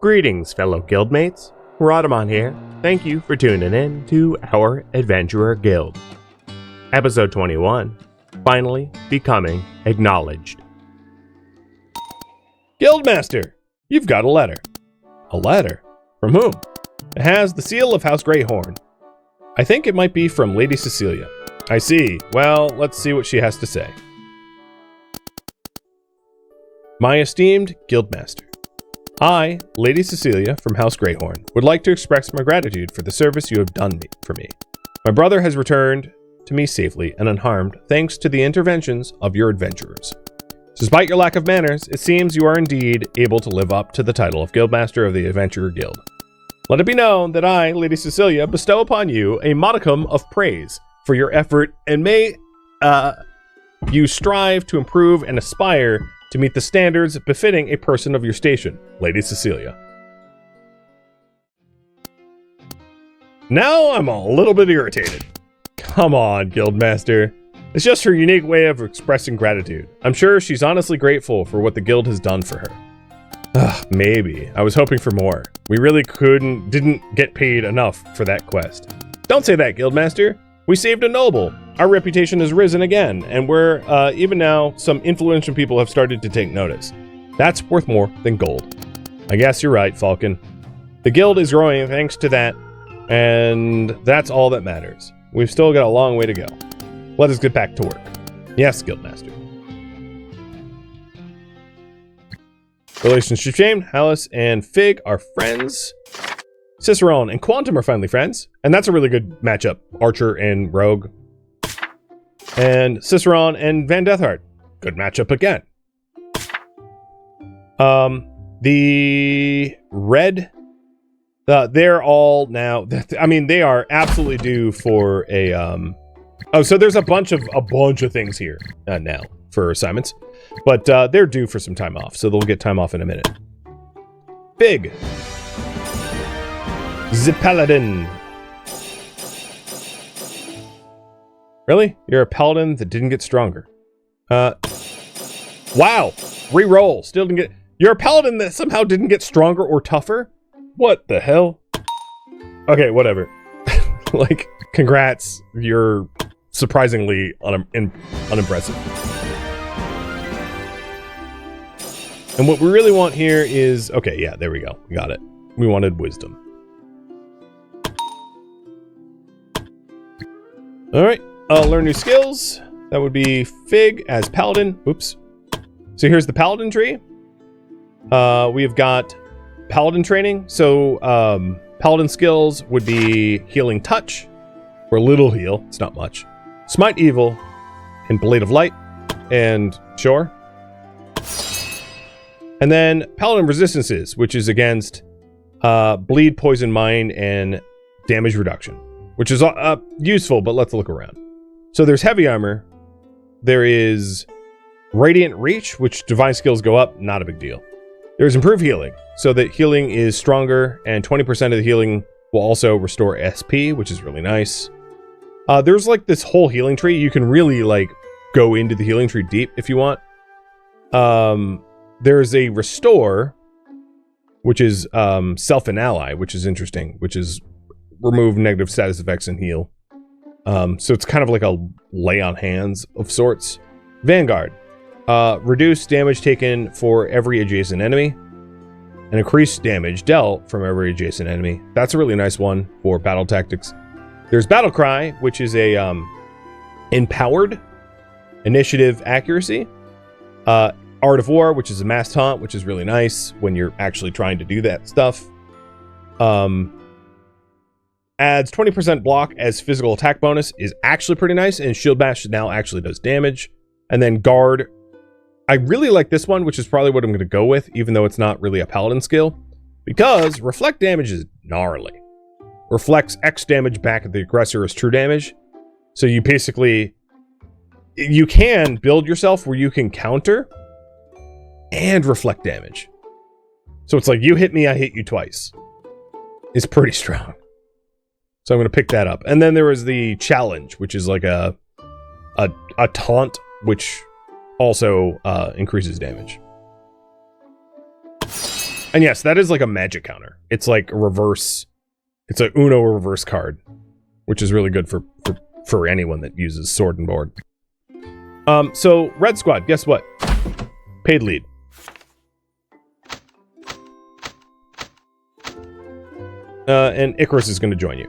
Greetings, fellow guildmates. Rhadamant here. Thank you for tuning in to our Adventurer Guild. Episode 21, Finally Becoming Acknowledged. Guildmaster, you've got a letter. A letter? From whom? It has the seal of House Greyhorn. I think it might be from Lady Cecilia. I see. Well, let's see what she has to say. My esteemed Guildmaster, I, Lady Cecilia from House Greyhorn, would like to express my gratitude for the service you have done for me. My brother has returned to me safely and unharmed thanks to the interventions of your adventurers. Despite your lack of manners, it seems you are indeed able to live up to the title of Guildmaster of the Adventurer Guild. Let it be known that I, Lady Cecilia, bestow upon you a modicum of praise for your effort, and may you strive to improve and aspire to meet the standards befitting a person of your station, Lady Cecilia. Now I'm a little bit irritated. Come on, Guildmaster. It's just her unique way of expressing gratitude. I'm sure she's honestly grateful for what the guild has done for her. Maybe. I was hoping for more. We really didn't get paid enough for that quest. Don't say that, Guildmaster. We saved a noble. Our reputation has risen again, and we're, even now, some influential people have started to take notice. That's worth more than gold. I guess you're right, Falcon. The guild is growing thanks to that, and that's all that matters. We've still got a long way to go. Let us get back to work. Yes, Guildmaster. Relationship Shame, Hallis, and Fig are friends. Cicerone and Quantum are finally friends, and that's a really good matchup. Archer and Rogue. And Cicerone and Van Deathheart. Good matchup again. The red, they're all now, I mean, they are absolutely due for a, so there's a bunch of things here now for assignments, but they're due for some time off, so they'll get time off in a minute. Big. The Paladin. Really? You're a Paladin that didn't get stronger. Wow. Reroll. Still didn't get... You're a Paladin that somehow didn't get stronger or tougher? What the hell? Okay, whatever. Like, congrats. You're surprisingly unimpressive. And what we really want here is... Okay, yeah, there we go. We got it. We wanted wisdom. Alright. Learn new skills. That would be Fig as Paladin. Oops. So here's the Paladin tree. We've got Paladin training. So Paladin skills would be Healing Touch, or Little Heal. It's not much. Smite Evil, and Blade of Light, and Sure. And then Paladin Resistances, which is against Bleed, Poison, Mind, and Damage Reduction, which is useful, but let's look around. So there's Heavy Armor. There is Radiant Reach, which Divine skills go up. Not a big deal. There's Improved Healing, so that healing is stronger, and 20% of the healing will also restore SP, which is really nice. There's like this whole healing tree. You can really like go into the healing tree deep if you want. There's a Restore, which is Self and Ally, which is interesting, which is remove negative status effects and heal. So it's kind of like a lay on hands of sorts. Vanguard. Reduce damage taken for every adjacent enemy, and increase damage dealt from every adjacent enemy. That's a really nice one for battle tactics. There's Battle Cry, which is a empowered initiative accuracy. Art of War, which is a mass taunt, which is really nice when you're actually trying to do that stuff. Adds 20% block as physical attack bonus is actually pretty nice, and Shield Bash now actually does damage. And then Guard. I really like this one, which is probably what I'm going to go with, even though it's not really a Paladin skill, because Reflect damage is gnarly. Reflects X damage back at the aggressor as true damage. So you basically... You can build yourself where you can counter and reflect damage. So it's like, you hit me, I hit you twice. It's pretty strong. So I'm going to pick that up. And then there was the Challenge, which is like a taunt, which also increases damage. And yes, that is like a magic counter. It's like a reverse. It's a Uno reverse card, which is really good for anyone that uses sword and board. So red squad, guess what? Paid lead. And Icarus is going to join you.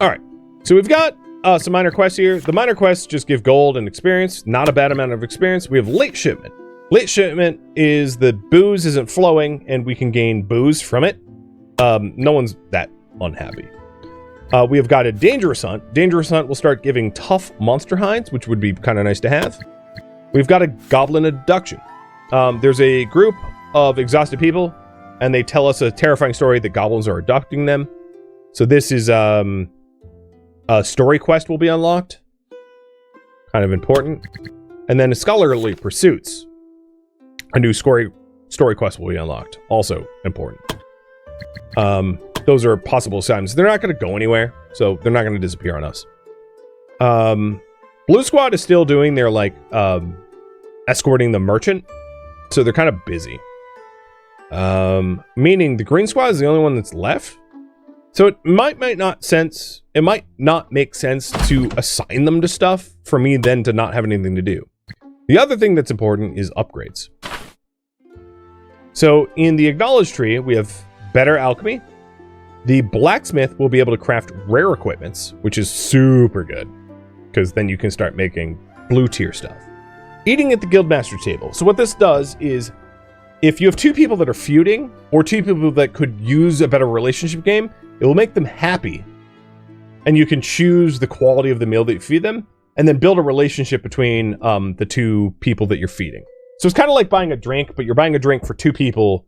All right. So we've got some minor quests here. The minor quests just give gold and experience. Not a bad amount of experience. We have late shipment. Late shipment is the booze isn't flowing and we can gain booze from it. No one's that unhappy. We have got a dangerous hunt. Dangerous hunt will start giving tough monster hinds, which would be kind of nice to have. We've got a goblin abduction. There's a group of exhausted people, and they tell us a terrifying story that goblins are abducting them. So this is a story quest will be unlocked. Kind of important. And then a scholarly pursuits. A new story quest will be unlocked. Also important. Those are possible assignments. They're not going to go anywhere, so they're not going to disappear on us. Blue Squad is still doing their, like, escorting the merchant, so they're kind of busy. Meaning the Green Squad is the only one that's left. So it might not make sense to assign them to stuff for me then to not have anything to do. The other thing that's important is upgrades. So in the Acknowledge tree, we have better alchemy. The blacksmith will be able to craft rare equipments, which is super good, because then you can start making blue tier stuff. Eating at the guildmaster table. So what this does is, if you have two people that are feuding, or two people that could use a better relationship game, it will make them happy. And you can choose the quality of the meal that you feed them, and then build a relationship between the two people that you're feeding. So it's kind of like buying a drink, but you're buying a drink for two people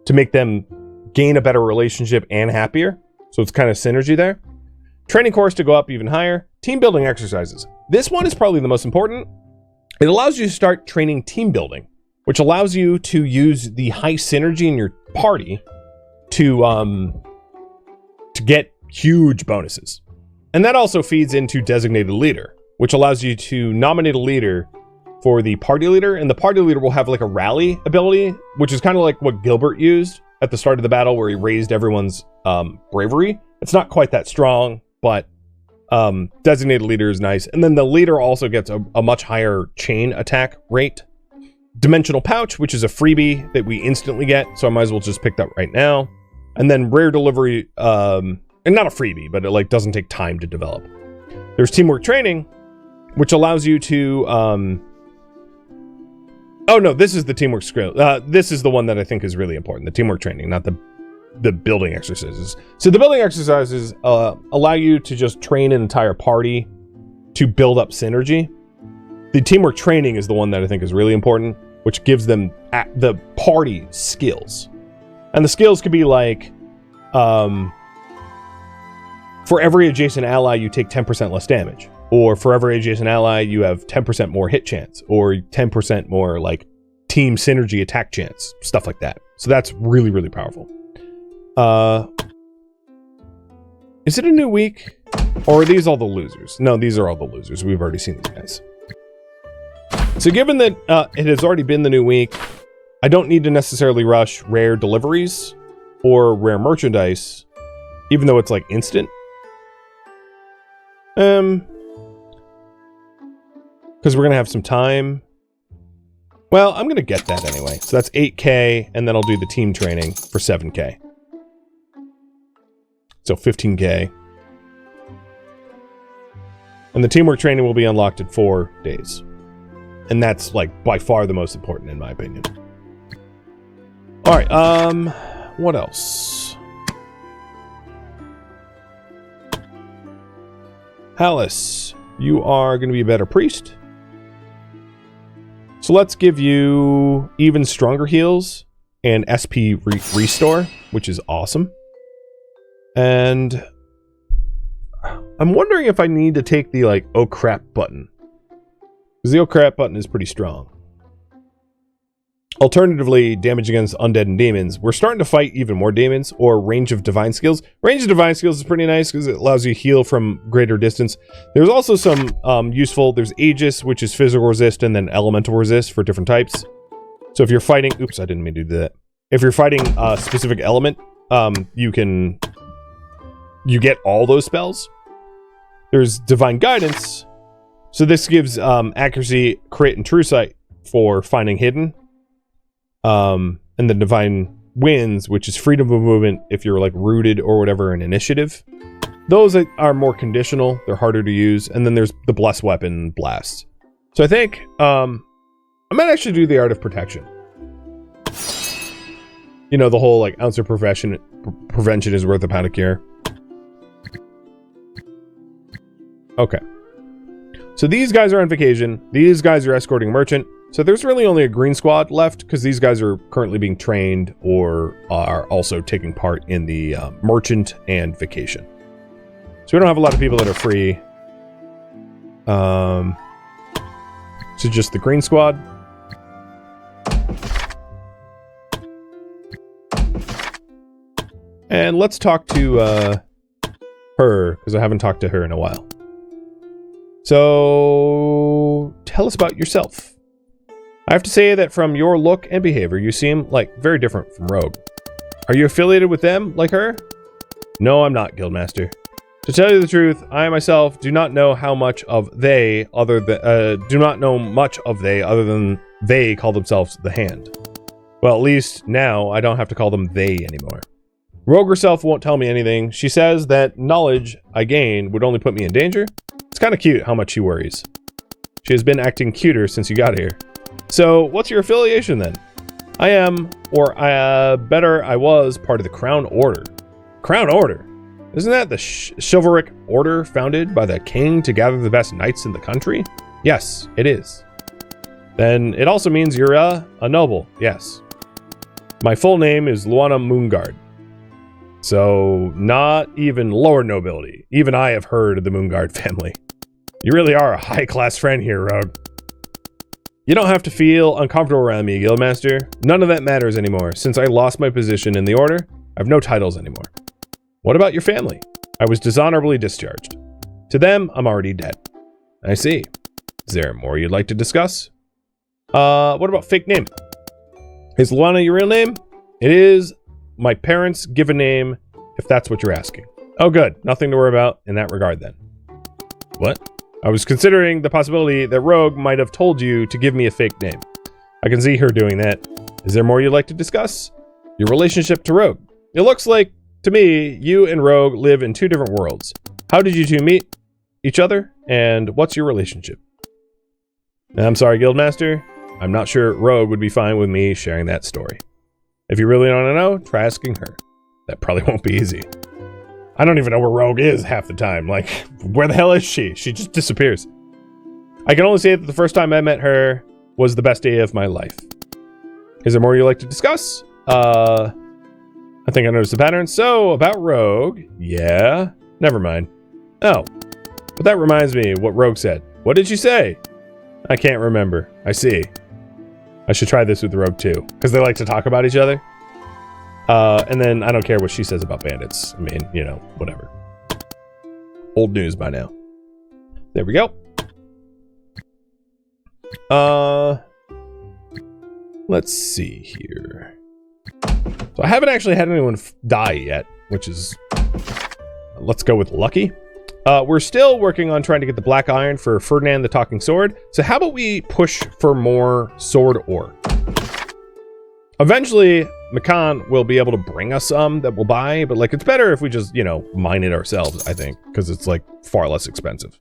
to make them gain a better relationship and happier. So it's kind of synergy there. Training course to go up even higher. Team building exercises. This one is probably the most important. It allows you to start training team building, which allows you to use the high synergy in your party to get huge bonuses. And that also feeds into designated leader, which allows you to nominate a leader for the party leader, and the party leader will have like a rally ability, which is kind of like what Gilbert used at the start of the battle, where he raised everyone's bravery. It's not quite that strong, but designated leader is nice. And then the leader also gets a much higher chain attack rate. Dimensional pouch, which is a freebie that we instantly get, so I might as well just pick that right now. And then rare delivery, and not a freebie, but it like doesn't take time to develop. There's teamwork training, which allows you to oh no, this is the teamwork skill. This is the one that I think is really important, the teamwork training, not the building exercises. So the building exercises allow you to just train an entire party to build up synergy. The teamwork training is the one that I think is really important, which gives them the party skills. And the skills could be like, for every adjacent ally, you take 10% less damage. Or for every adjacent ally, you have 10% more hit chance. Or 10% more, like, team synergy attack chance. Stuff like that. So that's really, really powerful. Is it a new week? Or are these all the losers? No, these are all the losers. We've already seen these guys. So given that it has already been the new week, I don't need to necessarily rush rare deliveries or rare merchandise, even though it's like instant. Because we're going to have some time. Well, I'm going to get that anyway. So that's 8k, and then I'll do the team training for 7k. So 15k. And the teamwork training will be unlocked in 4 days. And that's, like, by far the most important, in my opinion. Alright, what else? Hallis, you are going to be a better priest. So let's give you even stronger heals and SP restore, which is awesome. And I'm wondering if I need to take the, like, oh crap button. Because the oh crap button is pretty strong. Alternatively, damage against undead and demons. We're starting to fight even more demons, or range of divine skills. Range of divine skills is pretty nice because it allows you to heal from greater distance. There's also some useful, there's Aegis, which is physical resist, and then elemental resist for different types. So if you're fighting, oops, I didn't mean to do that. If you're fighting a specific element, you get all those spells. There's Divine Guidance. So this gives accuracy, crit, and true sight for finding hidden. And the Divine Winds, which is freedom of movement if you're like rooted or whatever in initiative. Those are more conditional. They're harder to use. And then there's the Bless Weapon Blast. So I think I might actually do the Art of Protection. You know, the whole like ounce of prevention is worth a pound of cure. Okay. So these guys are on vacation. These guys are escorting merchant. So there's really only a green squad left because these guys are currently being trained or are also taking part in the merchant and vacation. So we don't have a lot of people that are free. So just the green squad. And let's talk to her, because I haven't talked to her in a while. So tell us about yourself. I have to say that from your look and behavior, you seem like very different from Rogue. Are you affiliated with them, like her? No, I'm not, Guildmaster. To tell you the truth, I myself do not know how much of they other than they call themselves the Hand. Well, at least now I don't have to call them they anymore. Rogue herself won't tell me anything. She says that knowledge I gain would only put me in danger. It's kind of cute how much she worries. She has been acting cuter since you got here. So, what's your affiliation then? I am, or better, I was part of the Crown Order. Crown Order? Isn't that the chivalric order founded by the king to gather the best knights in the country? Yes, it is. Then it also means you're a noble, yes. My full name is Luana Moongard. So, not even lower nobility. Even I have heard of the Moongard family. You really are a high-class friend here, Rogue. You don't have to feel uncomfortable around me, Guildmaster. None of that matters anymore. Since I lost my position in the Order, I have no titles anymore. What about your family? I was dishonorably discharged. To them, I'm already dead. I see. Is there more you'd like to discuss? What about fake name? Is Luana your real name? It is my parents' given name, if that's what you're asking. Oh, good. Nothing to worry about in that regard, then. What? I was considering the possibility that Rogue might have told you to give me a fake name. I can see her doing that. Is there more you'd like to discuss? Your relationship to Rogue. It looks like, to me, you and Rogue live in two different worlds. How did you two meet each other, and what's your relationship? I'm sorry, Guildmaster. I'm not sure Rogue would be fine with me sharing that story. If you really want to know, try asking her. That probably won't be easy. I don't even know where Rogue is half the time. Like, where the hell is she? She just disappears. I can only say that the first time I met her was the best day of my life. Is there more you'd like to discuss? I think I noticed the pattern. So, about Rogue. Yeah. Never mind. Oh. But that reminds me of what Rogue said. What did she say? I can't remember. I see. I should try this with Rogue too. Because they like to talk about each other. And then I don't care what she says about bandits. I mean, you know, whatever. Old news by now. There we go. Let's see here. So I haven't actually had anyone die yet, which is... Let's go with lucky. We're still working on trying to get the black iron for Ferdinand the Talking Sword. So how about we push for more sword ore? Eventually, Makan will be able to bring us some that we'll buy, but like it's better if we just, you know, mine it ourselves, I think, because it's like far less expensive.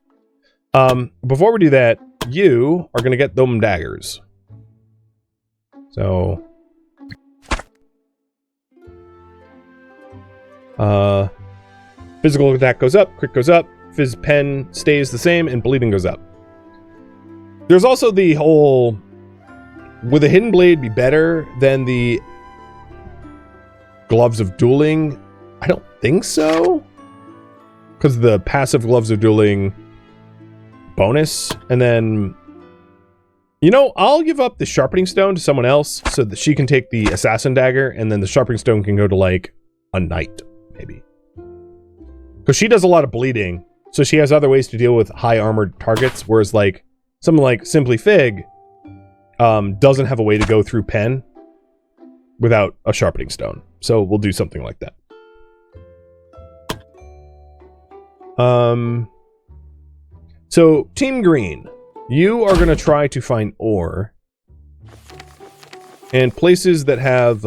Before we do that, you are going to get them daggers. So... physical attack goes up, crit goes up, phys pen stays the same, and bleeding goes up. There's also the whole... Would the hidden blade be better than the gloves of dueling? I don't think so. Because the passive gloves of dueling bonus. And then... You know, I'll give up the sharpening stone to someone else so that she can take the assassin dagger, and then the sharpening stone can go to, like, a knight, maybe. Because she does a lot of bleeding, so she has other ways to deal with high armored targets, whereas, like, someone like Simply Fig doesn't have a way to go through pen without a sharpening stone. So we'll do something like that. So Team Green, you are going to try to find ore and places that have,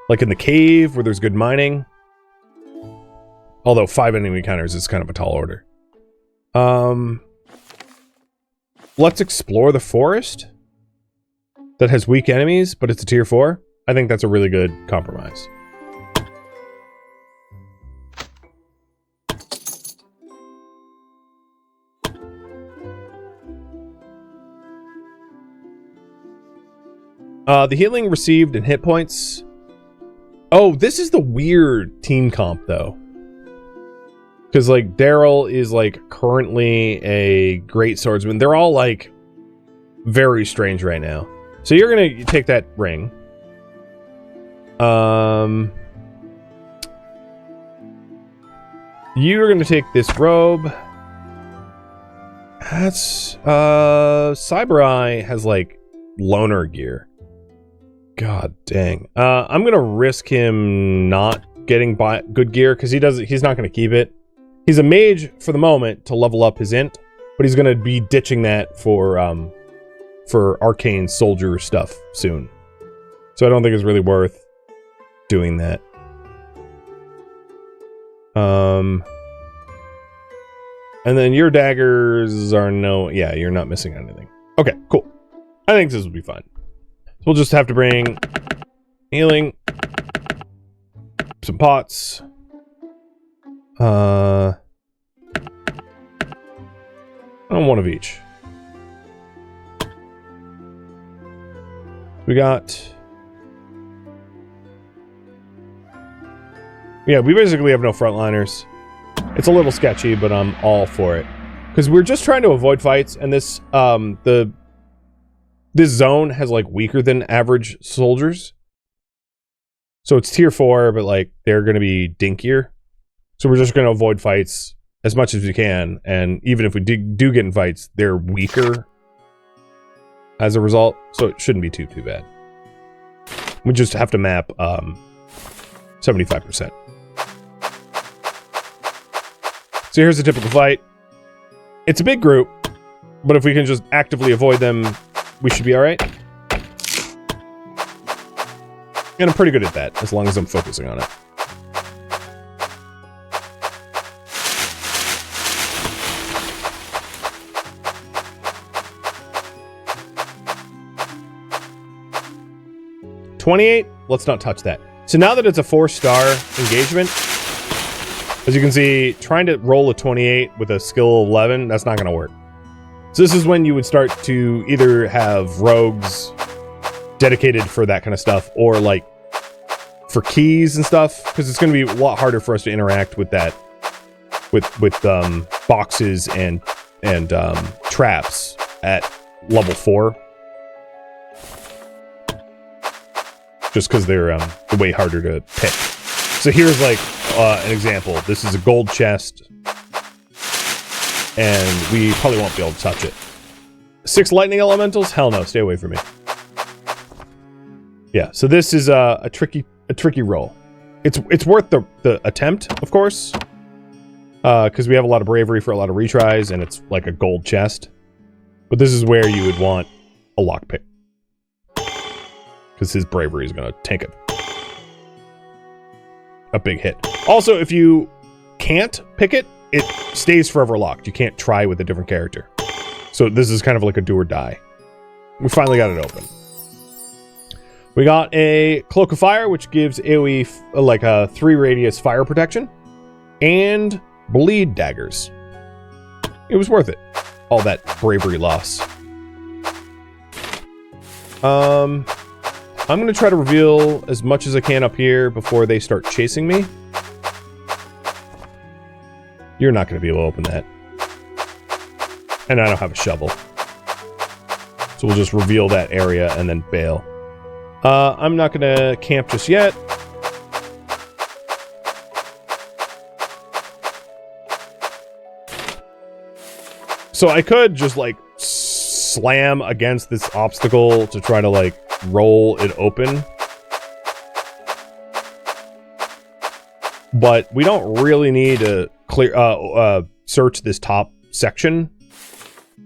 like in the cave where there's good mining. Although 5 enemy encounters is kind of a tall order. Let's explore the forest that has weak enemies, but it's a tier 4. I think that's a really good compromise. The healing received and hit points. Oh, this is the weird team comp, though. Because, like, Daryl is, like, currently a great swordsman. They're all, like, very strange right now. So you're gonna take that ring. You're gonna take this robe. That's, Cyber Eye has, like, loner gear. God dang. I'm gonna risk him not getting good gear, because he's not gonna keep it. He's a mage for the moment to level up his int, but he's gonna be ditching that for arcane soldier stuff soon. So I don't think it's really worth doing that. And then your daggers are yeah, you're not missing anything. Okay, cool. I think this will be fine. So we'll just have to bring healing, some pots, one of each. We got... Yeah, we basically have no frontliners. It's a little sketchy, but I'm all for it. Because we're just trying to avoid fights, and this, this zone has, like, weaker than average soldiers. So it's tier 4, but, like, they're going to be dinkier. So we're just going to avoid fights as much as we can, and even if we do get in fights, they're weaker as a result, so it shouldn't be too bad. We just have to map 75%. So here's the typical fight. It's a big group, but if we can just actively avoid them, we should be alright. And I'm pretty good at that, as long as I'm focusing on it. $28? Let's not touch that. So now that it's a 4-star engagement, as you can see, trying to roll a 28 with a skill 11, that's not going to work. So this is when you would start to either have rogues dedicated for that kind of stuff, or like for keys and stuff, because it's going to be a lot harder for us to interact with that, with boxes and traps at level 4. Just because they're way harder to pick. So here's like an example. This is a gold chest, and we probably won't be able to touch it. 6 lightning elementals? Hell no, stay away from me. Yeah, so this is a tricky roll. It's worth the attempt, of course, because we have a lot of bravery for a lot of retries, and it's like a gold chest. But this is where you would want a lockpick, because his bravery is going to take a big hit. Also, if you can't pick it, it stays forever locked. You can't try with a different character. So this is kind of like a do or die. We finally got it open. We got a Cloak of Fire, which gives AoE like a 3 radius fire protection, and bleed daggers. It was worth it. All that bravery loss. I'm going to try to reveal as much as I can up here before they start chasing me. You're not going to be able to open that. And I don't have a shovel. So we'll just reveal that area and then bail. I'm not going to camp just yet. So I could just, like, slam against this obstacle to try to, like, roll it open. But we don't really need to search this top section.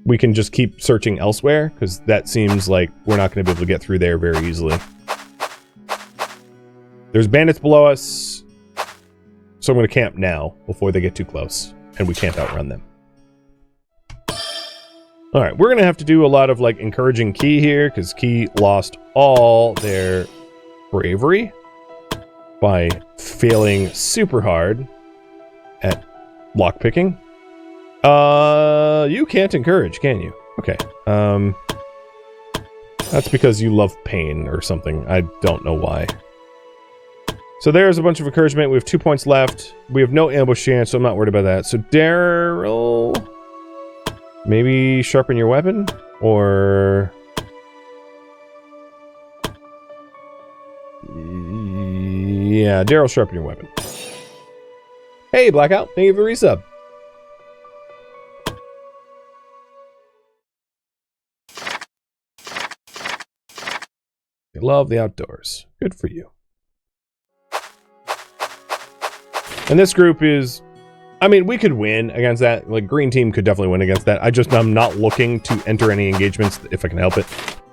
We can just keep searching elsewhere, because that seems like we're not going to be able to get through there very easily. There's bandits below us, so I'm going to camp now before they get too close, and we can't outrun them. Alright, we're going to have to do a lot of, like, encouraging Key here, because Key lost all their bravery by failing super hard at lockpicking. You can't encourage, can you? Okay. That's because you love pain or something. I don't know why. So there's a bunch of encouragement. We have 2 points left. We have no ambush chance, so I'm not worried about that. So Daryl, maybe sharpen your weapon? Or... yeah, Daryl, sharpen your weapon. Hey, Blackout. Thank you for the resub. You love the outdoors. Good for you. And this group is... I mean, we could win against that. Like, green team could definitely win against that. I'm not looking to enter any engagements if I can help it.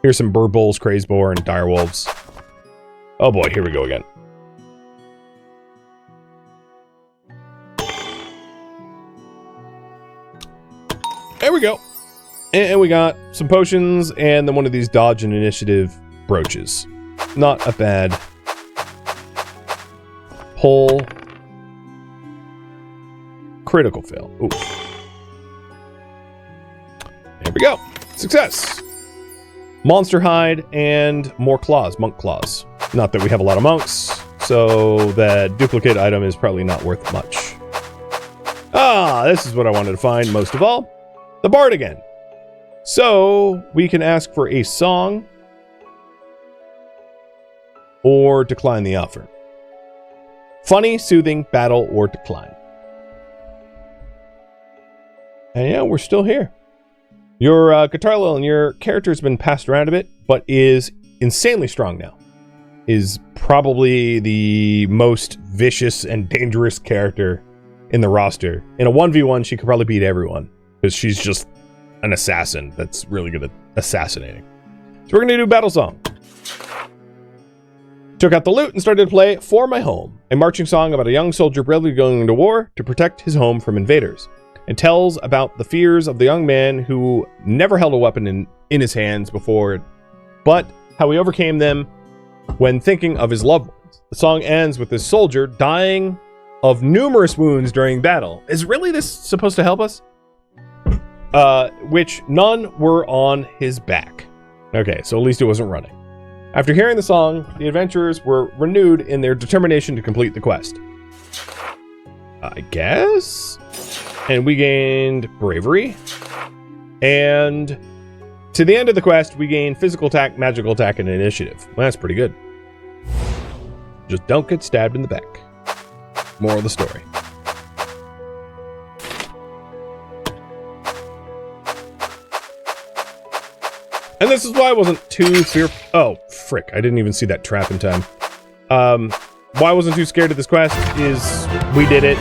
Here's some bird bulls, crazed boar, and dire wolves. Oh boy, here we go again. There we go. And we got some potions and then one of these dodge and initiative brooches. Not a bad pull. Critical fail. Ooh. There we go. Success. Monster hide and more claws. Monk claws. Not that we have a lot of monks, so that duplicate item is probably not worth much. Ah, this is what I wanted to find most of all. The bard again. So we can ask for a song or decline the offer. Funny, soothing, battle, or decline. And yeah, we're still here. Your guitar level and your character's been passed around a bit, but is insanely strong now. Is probably the most vicious and dangerous character in the roster. In a 1v1, she could probably beat everyone, because she's just an assassin that's really good at assassinating. So we're going to do Battle Song. Took out the lute and started to play For My Home, a marching song about a young soldier bravely going to war to protect his home from invaders. It tells about the fears of the young man who never held a weapon in his hands before, but how he overcame them when thinking of his loved ones. The song ends with this soldier dying of numerous wounds during battle. Is really this supposed to help us? Which none were on his back. Okay, so at least it wasn't running. After hearing the song, the adventurers were renewed in their determination to complete the quest. I guess? And we gained bravery. And to the end of the quest, we gained physical attack, magical attack, and initiative. Well, that's pretty good. Just don't get stabbed in the back. Moral of the story. And this is why I wasn't too fearful. Oh, frick. I didn't even see that trap in time. Why I wasn't too scared of this quest is we did it.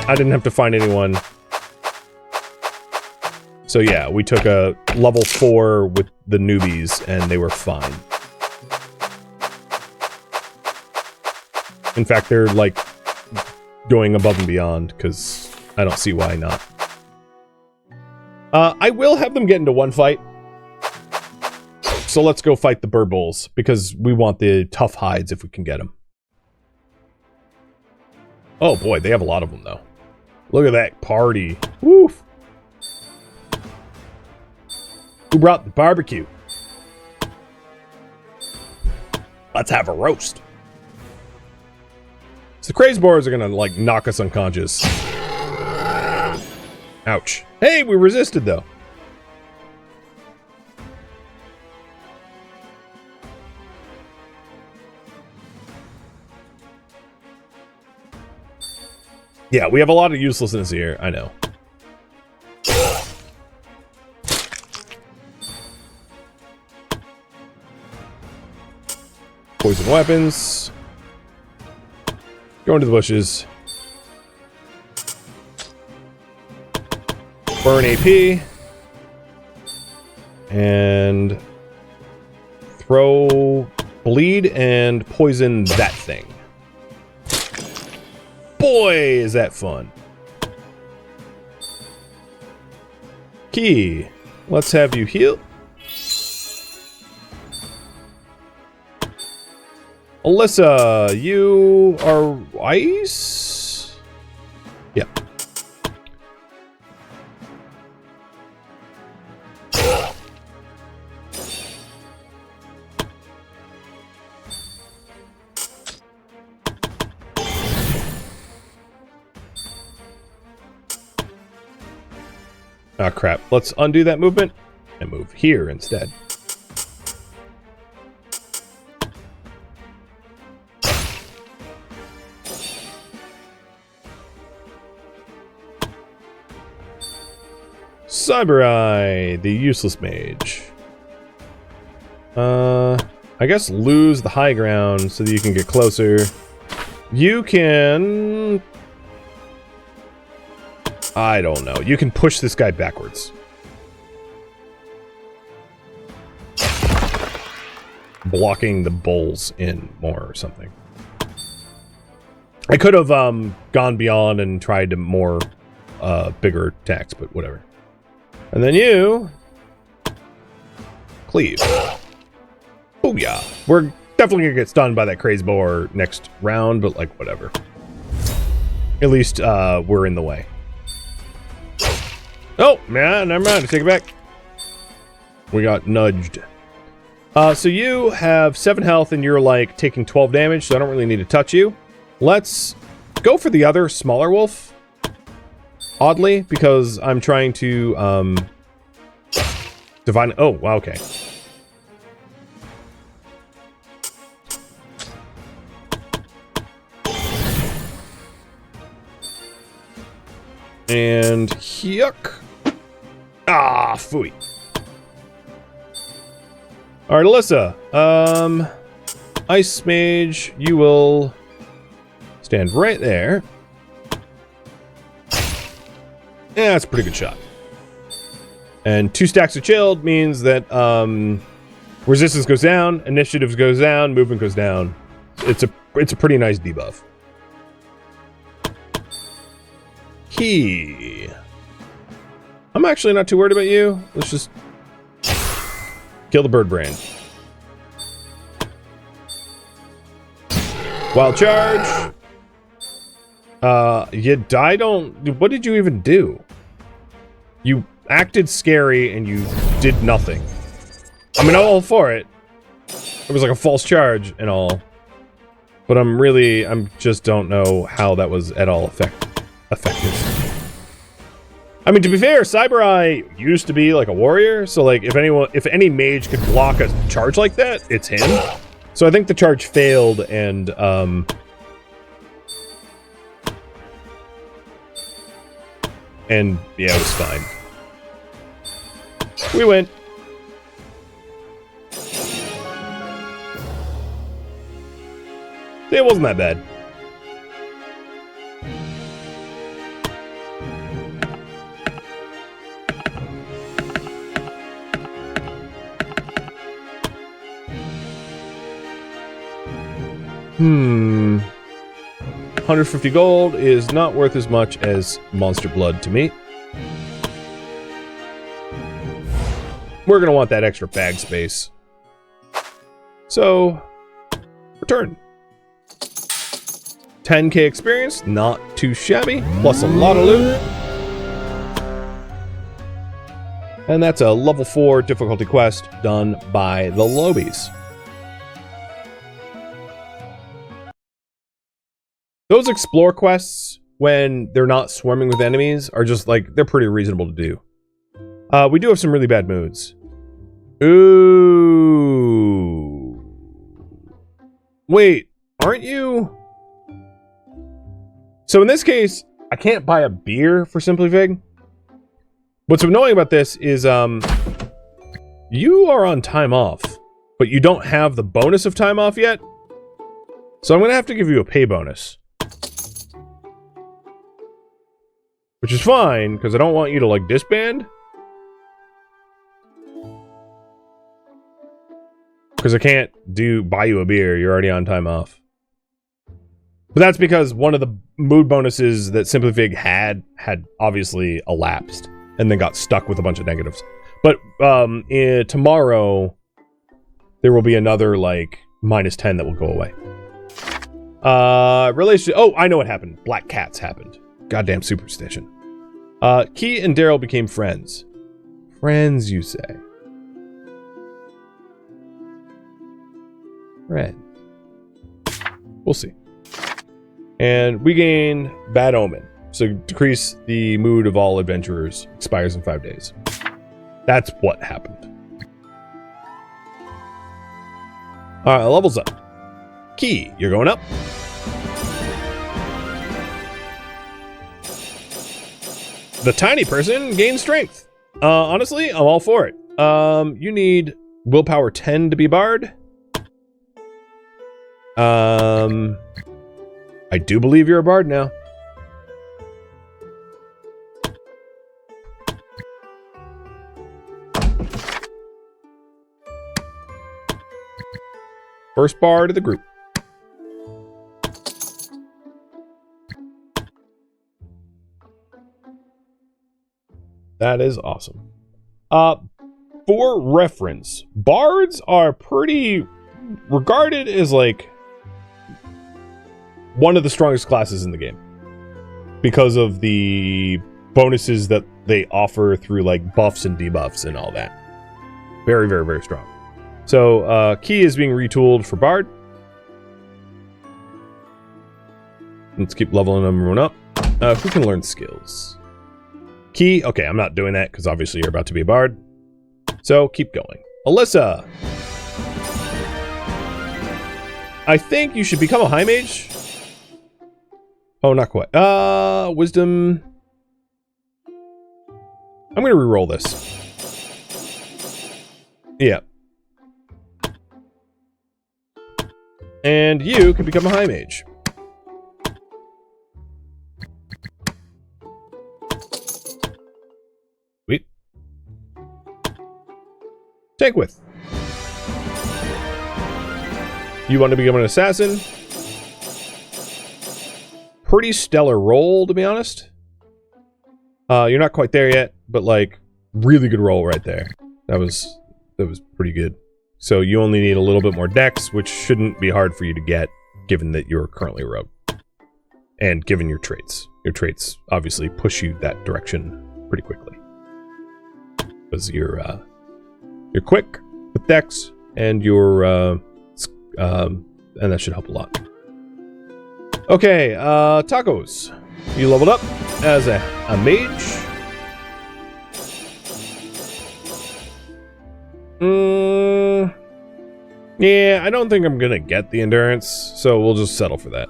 I didn't have to find anyone. So yeah, we took a level 4 with the newbies and they were fine. In fact, they're like going above and beyond because I don't see why not. I will have them get into one fight. So let's go fight the bird bulls because we want the tough hides if we can get them. Oh boy, they have a lot of them though. Look at that party. Woof. Who brought the barbecue? Let's have a roast. So the crazed boars are gonna like knock us unconscious. Ouch. Hey, we resisted though. Yeah, we have a lot of uselessness here, I know. weapons. Go into the bushes. Burn AP. And throw bleed and poison that thing. Boy, is that fun. Key. Let's have you heal. Alyssa, you are ice? Yep. Oh crap. Let's undo that movement and move here instead. Cyber Eye, the useless mage. I guess lose the high ground so that you can get closer. You can... I don't know. You can push this guy backwards. Blocking the bowls in more or something. I could have gone beyond and tried to more bigger attacks, but whatever. And then you... cleave. Booyah. We're definitely gonna get stunned by that crazy boar next round, but like, whatever. At least we're in the way. Oh, man, never mind. I take it back. We got nudged. So you have 7 health and you're like taking 12 damage, so I don't really need to touch you. Let's go for the other smaller wolf. Oddly, because I'm trying to divine... Oh, wow, okay. And yuck. Ah, phooey. Alright, Alyssa. Ice Mage, you will stand right there. Yeah, that's a pretty good shot. And 2 stacks of chilled means that resistance goes down, initiative goes down, movement goes down. It's a pretty nice debuff. Key. I'm actually not too worried about you. Let's just kill the bird brand. Wild charge. You died on... What did you even do? You acted scary and you did nothing. I mean, I'm all for it. It was like a false charge and all. But I just don't know how that was at all effective. I mean, to be fair, Cyber Eye used to be like a warrior, so like if any mage could block a charge like that, it's him. So I think the charge failed and yeah, it was fine. We win. It wasn't that bad. Hmm. 150 gold is not worth as much as monster blood to me. We're gonna want that extra bag space. So, return. 10k experience, not too shabby, plus a lot of loot. And that's a level 4 difficulty quest done by the Lobies. Those explore quests, when they're not swarming with enemies, are just like, they're pretty reasonable to do. We do have some really bad moods. Ooh. Wait, aren't you? So in this case, I can't buy a beer for Simply Fig. What's annoying about this is, you are on time off, but you don't have the bonus of time off yet. So I'm going to have to give you a pay bonus. Which is fine, because I don't want you to, like, disband. Because I can't buy you a beer. You're already on time off. But that's because one of the mood bonuses that Simply Fig had obviously elapsed. And then got stuck with a bunch of negatives. But tomorrow, there will be another, like, -10 that will go away. Relationship. Oh, I know what happened. Black cats happened. Goddamn superstition. Key and Daryl became friends. Friends, you say? Friends. We'll see. And we gain Bad Omen. So decrease the mood of all adventurers. Expires in 5 days. That's what happened. Alright, levels up. Key, you're going up. The tiny person gains strength. Honestly, I'm all for it. You need willpower 10 to be bard. I do believe you're a bard now. First bard of the group. That is awesome. For reference, bards are pretty regarded as like one of the strongest classes in the game because of the bonuses that they offer through like buffs and debuffs and all that. Very, very, very strong. So, Key is being retooled for bard. Let's keep leveling everyone up. Who can learn skills? Key. Okay, I'm not doing that because obviously you're about to be a bard. So, keep going. Alyssa. I think you should become a high mage. Oh, not quite. Wisdom. I'm going to reroll this. Yeah. And you can become a high mage. Sweet. Tank with. You want to become an assassin? Pretty stellar roll, to be honest. You're not quite there yet, but like really good roll right there. That was pretty good. So you only need a little bit more dex, which shouldn't be hard for you to get, given that you're currently a rogue. And given your traits. Your traits obviously push you that direction pretty quickly. Because you're quick with dex, and you're and that should help a lot. Okay, tacos. You leveled up as a mage. Yeah, I don't think I'm gonna get the endurance, so we'll just settle for that.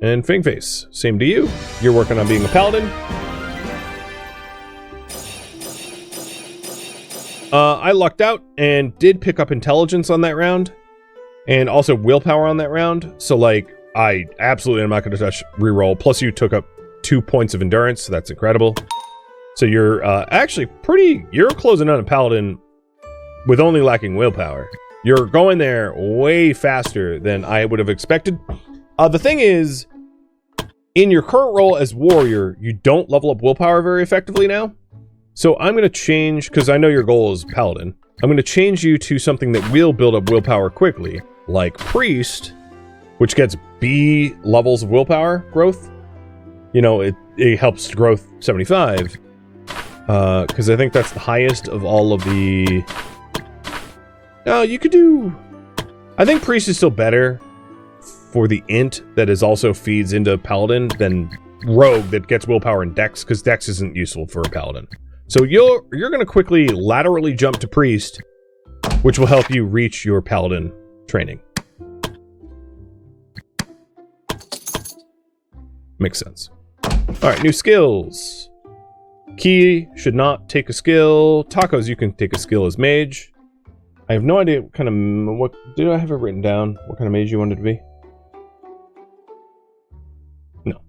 And Fingface, same to you. You're working on being a paladin. I lucked out and did pick up intelligence on that round, and also willpower on that round. So, like, I absolutely am not going to touch reroll. Plus, you took up 2 points of endurance, so that's incredible. So you're actually you're closing on a paladin with only lacking willpower. You're going there way faster than I would have expected. The thing is, in your current role as warrior, you don't level up willpower very effectively now. So I'm going to change, because I know your goal is paladin. I'm going to change you to something that will build up willpower quickly, like priest, which gets B levels of willpower growth. You know, it helps growth 75. Because I think that's the highest of all of the... No, you could do... I think priest is still better for the int that is also feeds into paladin than rogue that gets willpower and dex, because dex isn't useful for a paladin. So you're going to quickly laterally jump to priest, which will help you reach your paladin training. Makes sense. Alright, new skills. Key should not take a skill. Tacos, you can take a skill as mage. I have no idea what kind of... What did I have it written down? What kind of mage you wanted to be? No.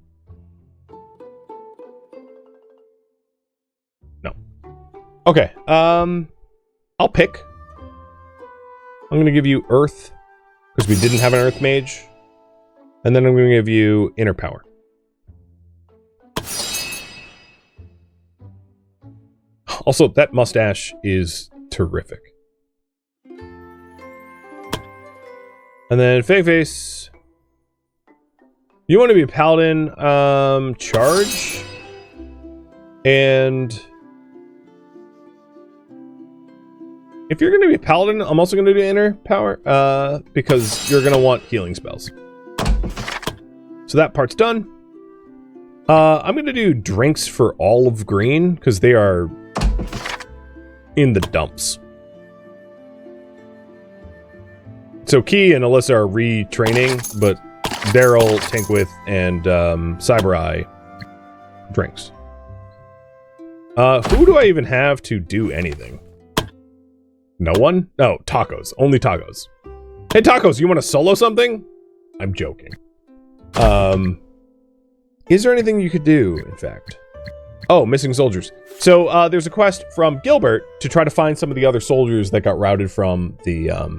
No. Okay. I'll pick. I'm going to give you Earth, because we didn't have an Earth mage. And then I'm going to give you Inner Power. Also, that mustache is terrific. And then Fake Face. You want to be a Paladin, charge. And if you're going to be a Paladin, I'm also going to do Inner Power, because you're going to want healing spells. So that part's done. I'm going to do drinks for all of green, because they are in the dumps. So Key and Alyssa are retraining, but Daryl, Tankwith, and Cyber Eye drinks. Who do I even have to do anything? No one? No, Tacos. Only Tacos. Hey, Tacos, you want to solo something? I'm joking. Is there anything you could do, in fact? Oh, missing soldiers. So, there's a quest from Gilbert to try to find some of the other soldiers that got routed from the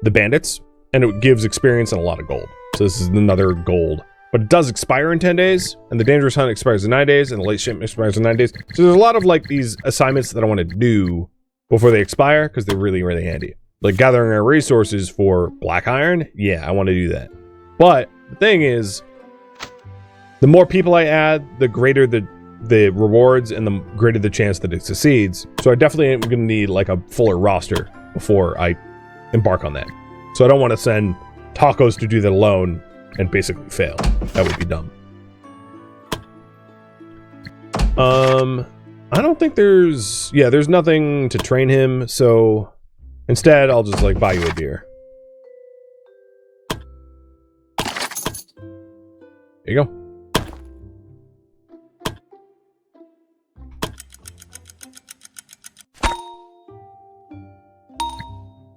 bandits, and it gives experience and a lot of gold. So this is another gold. But it does expire in 10 days, and the dangerous hunt expires in 9 days, and the late shipment expires in 9 days. So there's a lot of, like, these assignments that I want to do before they expire, because they're really, really handy. Like, gathering our resources for black iron, yeah, I want to do that. But the thing is, the more people I add, the greater the rewards and the greater the chance that it succeeds. So I definitely am going to need like a fuller roster before I embark on that. So I don't want to send Tacos to do that alone and basically fail. That would be dumb. I don't think there's nothing to train him, so instead I'll just like buy you a beer. There you go.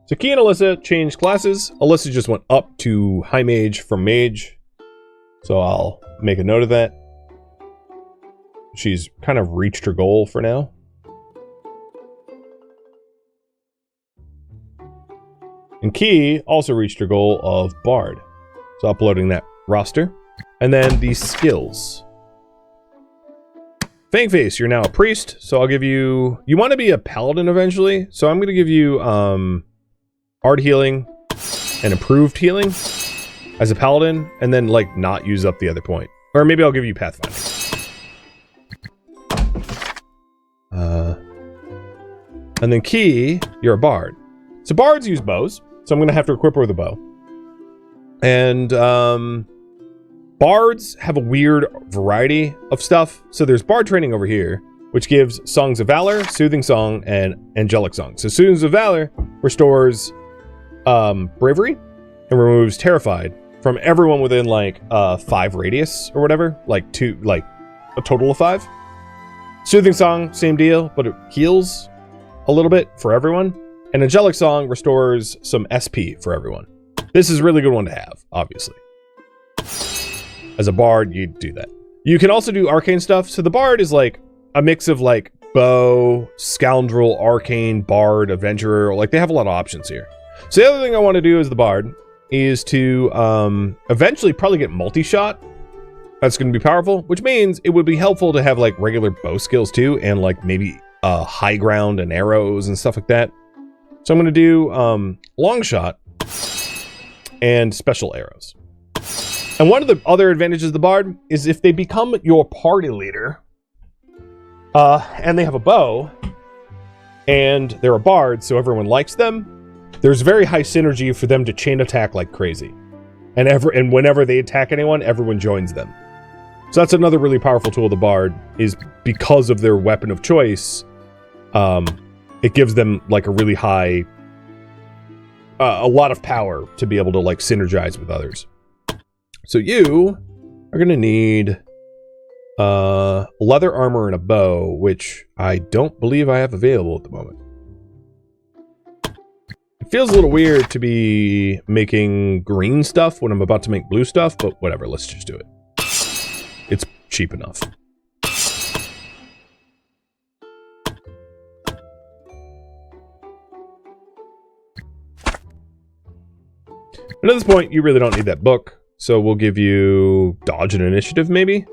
So Key and Alyssa changed classes. Alyssa just went up to High Mage from Mage. So I'll make a note of that. She's kind of reached her goal for now. And Key also reached her goal of Bard. So uploading that roster. And then the skills. Fangface, you're now a priest. So I'll give you... You want to be a paladin eventually. So I'm going to give you... Hard healing and improved healing as a paladin, and then like not use up the other point. Or maybe I'll give you pathfinding. And then Key, you're a bard. So bards use bows, so I'm gonna have to equip her with a bow. And bards have a weird variety of stuff. So there's bard training over here, which gives Songs of Valor, Soothing Song, and Angelic Song. So Songs of Valor restores bravery and removes terrified from everyone within like 5 radius or whatever, like a total of 5. Soothing Song, same deal, but it heals a little bit for everyone. And Angelic Song restores some SP for everyone. This is a really good one to have, obviously. As a bard, you do that. You can also do arcane stuff. So the bard is like a mix of like bow, scoundrel, arcane, bard, adventurer. Like they have a lot of options here. So the other thing I want to do as the bard is to eventually probably get multi-shot. That's going to be powerful, which means it would be helpful to have like regular bow skills too, and like maybe high ground and arrows and stuff like that. So I'm going to do long shot and special arrows. And one of the other advantages of the bard is if they become your party leader and they have a bow and they're a bard, so everyone likes them, there's very high synergy for them to chain attack like crazy. And whenever they attack anyone, everyone joins them. So that's another really powerful tool of the bard, is because of their weapon of choice, it gives them like a really high, a lot of power to be able to like synergize with others. So you are going to need Leather armor and a bow, which I don't believe I have available at the moment. It feels a little weird to be making green stuff when I'm about to make blue stuff, but whatever, let's just do it. It's cheap enough. And at this point, you really don't need that book, so we'll give you dodge and initiative, maybe?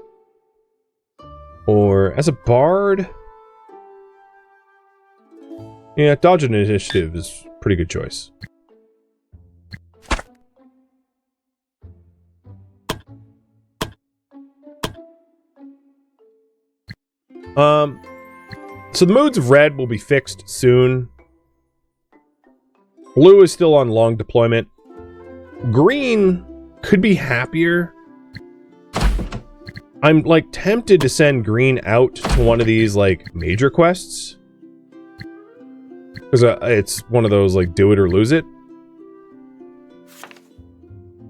Or as a bard? Yeah, dodge and initiative is a pretty good choice. So the modes of red will be fixed soon. Blue is still on long deployment. Green could be happier. I'm like tempted to send green out to one of these like major quests. Because it's one of those like do it or lose it.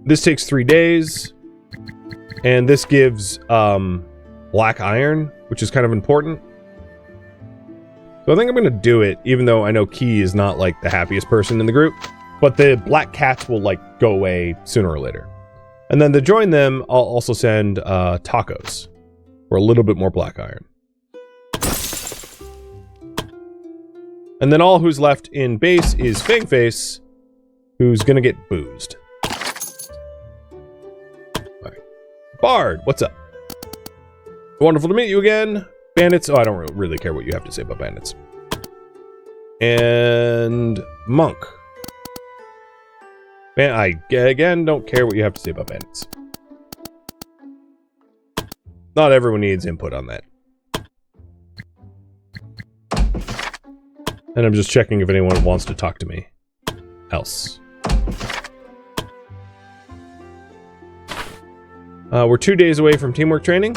This takes 3 days. And this gives black iron, which is kind of important. So I think I'm going to do it, even though I know Key is not like the happiest person in the group. But the black cats will like go away sooner or later. And then to join them, I'll also send tacos for a little bit more black iron. And then all who's left in base is Fangface, who's going to get boozed. All right. Bard, what's up? Wonderful to meet you again. Bandits. Oh, I don't really care what you have to say about bandits. And Monk. I, again, don't care what you have to say about bandits. Not everyone needs input on that. And I'm just checking if anyone wants to talk to me. Else. We're 2 days away from teamwork training.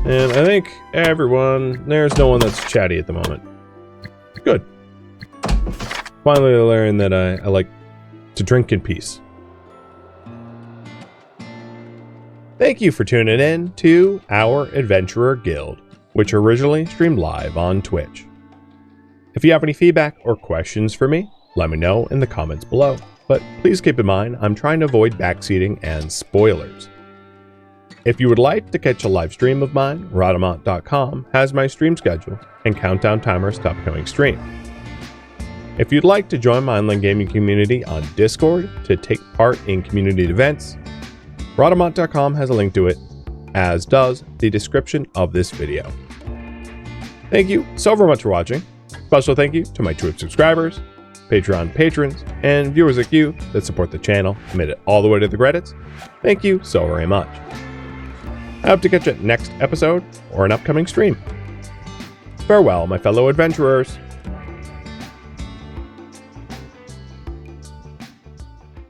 And I think everyone... There's no one that's chatty at the moment. Good. Finally, I learned that I like to drink in peace. Thank you for tuning in to Our Adventurer Guild, which originally streamed live on Twitch. If you have any feedback or questions for me, let me know in the comments below. But please keep in mind, I'm trying to avoid backseating and spoilers. If you would like to catch a live stream of mine, Rhadamant.com has my stream schedule and countdown timers to upcoming stream. If you'd like to join my online gaming community on Discord to take part in community events, Rhadamant.com has a link to it, as does the description of this video. Thank you so very much for watching. Special thank you to my Twitch subscribers, Patreon patrons, and viewers like you that support the channel and made it all the way to the credits. Thank you so very much. I hope to catch you next episode or an upcoming stream. Farewell, my fellow adventurers.